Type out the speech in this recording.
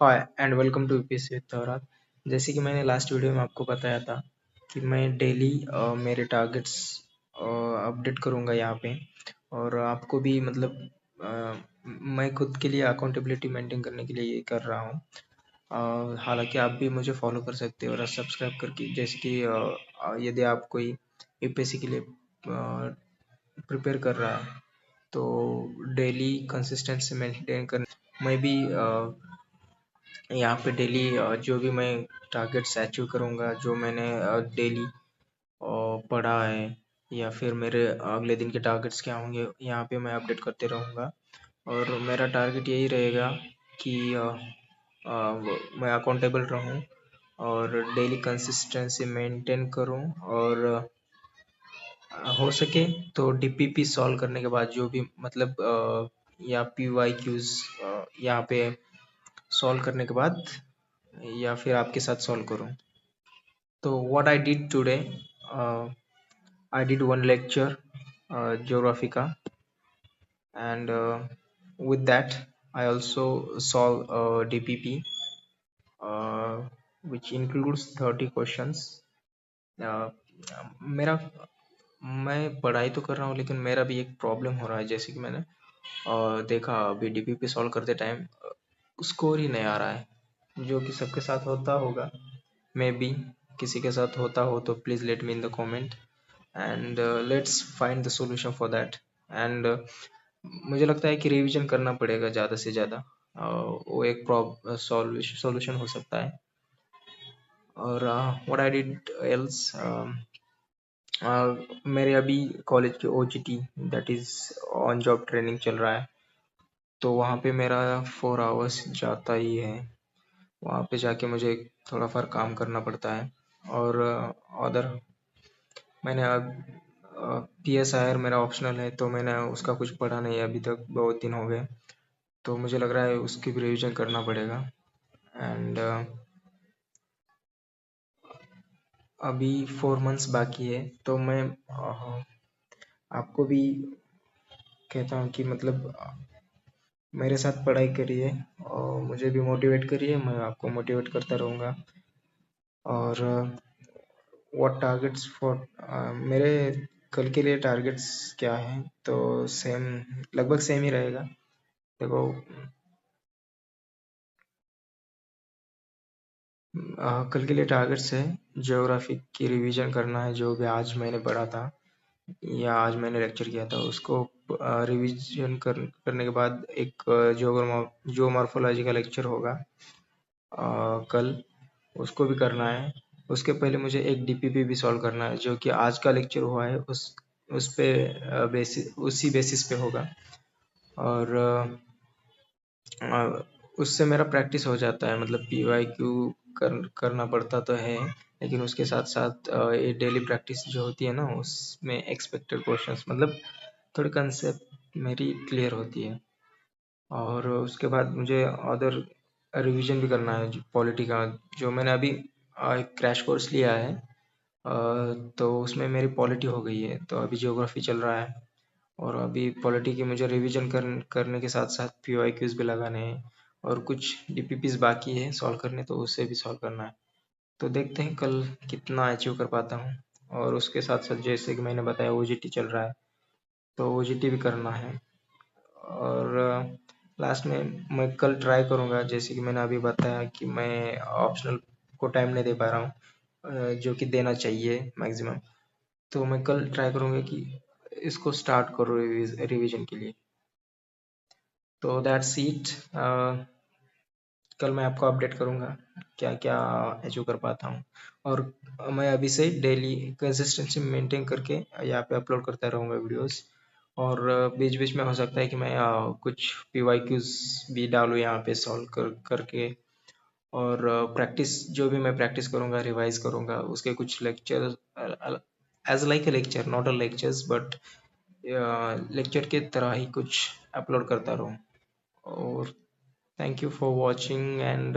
Hi and welcome to UPSC with तौरात। जैसे कि मैंने लास्ट वीडियो में आपको बताया था कि मैं डेली मेरे टारगेट्स अपडेट करूँगा यहाँ पे। और आपको भी मतलब मैं खुद के लिए अकाउंटेबिलिटी मेंटेन करने के लिए ये कर रहा हूँ। हालांकि आप भी मुझे फॉलो कर सकते हो और सब्सक्राइब करके, जैसे कि यदि आप कोई यूपीएससी के लिए प्रिपेयर कर रहा है तो डेली कंसिस्टेंसी मेंटेन कर। मैं भी यहाँ पे डेली जो भी मैं टारगेट्स अचीव करूँगा, जो मैंने डेली पढ़ा है या फिर मेरे अगले दिन के टारगेट्स क्या होंगे, यहाँ पे मैं अपडेट करते रहूँगा। और मेरा टारगेट यही रहेगा कि मैं अकाउंटेबल रहूँ और डेली कंसिस्टेंसी मेंटेन करूँ। और हो सके तो डीपीपी सॉल्व करने के बाद जो भी मतलब या पीवाई क्यूज यहाँ पे सॉल्व करने के बाद या फिर आपके साथ सॉल्व करूँ। तो what I did today, I did one lecture geography का, and with that I also solve DPP, uh, which includes 30 questions. uh, मेरा मैं पढ़ाई तो कर रहा हूँ लेकिन मेरा भी एक प्रॉब्लम हो रहा है। जैसे कि मैंने देखा अभी डीपीपी सॉल्व करते टाइम स्कोर ही नहीं आ रहा है, जो कि सबके साथ होता होगा। मे बी किसी के साथ होता हो तो please let me in the comment, and let's find the solution for that. And मुझे लगता है कि रिवीजन करना पड़ेगा ज़्यादा से ज़्यादा, वो एक सॉल्यूशन हो सकता है। और व्हाट आई डिड एल्स, मेरे अभी कॉलेज के OGT, that is on job training चल रहा है, तो वहाँ पे मेरा 4 आवर्स जाता ही है। वहाँ पे जाके मुझे थोड़ा फार काम करना पड़ता है। और अदर मैंने अब PSIR मेरा ऑप्शनल है, तो मैंने उसका कुछ पढ़ा नहीं है अभी तक, बहुत दिन हो गए। तो मुझे लग रहा है उसकी भी रिवीजन करना पड़ेगा। एंड अभी 4 मंथ्स बाकी है, तो मैं आपको भी कहता हूँ कि मतलब मेरे साथ पढ़ाई करिए और मुझे भी मोटिवेट करिए, मैं आपको मोटिवेट करता रहूँगा। और व्हाट टारगेट्स फॉर, मेरे कल के लिए टारगेट्स क्या हैं, तो सेम, लगभग सेम ही रहेगा। देखो, कल के लिए टारगेट्स है ज्योग्राफी की रिवीजन करना है, जो भी आज मैंने पढ़ा था या आज मैंने लेक्चर किया था उसको रिवीजन करने के बाद एक जो मॉर्फोलॉजी का लेक्चर होगा कल, उसको भी करना है। उसके पहले मुझे एक डीपीपी भी सॉल्व करना है, जो कि आज का लेक्चर हुआ है उस पे उसी बेसिस पे होगा। और उससे मेरा प्रैक्टिस हो जाता है, मतलब PYQ करना पड़ता तो है, लेकिन उसके साथ साथ ये डेली प्रैक्टिस जो होती है ना, उसमें एक्सपेक्टेड क्वेश्चंस मतलब थोड़ी कंसेप्ट मेरी क्लियर होती है। और उसके बाद मुझे अदर रिवीजन भी करना है पॉलिटी का, जो मैंने अभी एक क्रैश कोर्स लिया है। तो उसमें मेरी पॉलिटी हो गई है, तो अभी ज्योग्राफी चल रहा है। और अभी पॉलिटी की मुझे रिवीजन करने के साथ साथ PYQs भी लगाने हैं, और कुछ DPPs बाकी है सॉल्व करने, तो उसे भी सॉल्व करना है। तो देखते हैं कल कितना अचीव कर पाता हूँ। और उसके साथ साथ जैसे कि मैंने बताया OGT चल रहा है, तो OGT भी करना है। और लास्ट में मैं कल ट्राई करूँगा, जैसे कि मैंने अभी बताया कि मैं ऑप्शनल को टाइम नहीं दे पा रहा हूँ, जो कि देना चाहिए मैक्सिमम। तो मैं कल ट्राई करूँगा कि इसको स्टार्ट करो रिवीजन के लिए। तो दैट्स इट। कल मैं आपको अपडेट करूँगा क्या क्या अचीव कर पाता हूँ। और मैं अभी से डेली कंसिस्टेंसी मेंटेन करके यहाँ पे अपलोड करता रहूँगा वीडियोस। और बीच बीच में हो सकता है कि मैं कुछ PYQs भी डालूँ यहाँ पे सॉल्व करके। और प्रैक्टिस, जो भी मैं प्रैक्टिस करूँगा रिवाइज करूँगा, उसके कुछ lecture as like a lecture, not a lectures but lecture के तरह ही कुछ अपलोड करता रहूँ। और thank you for watching and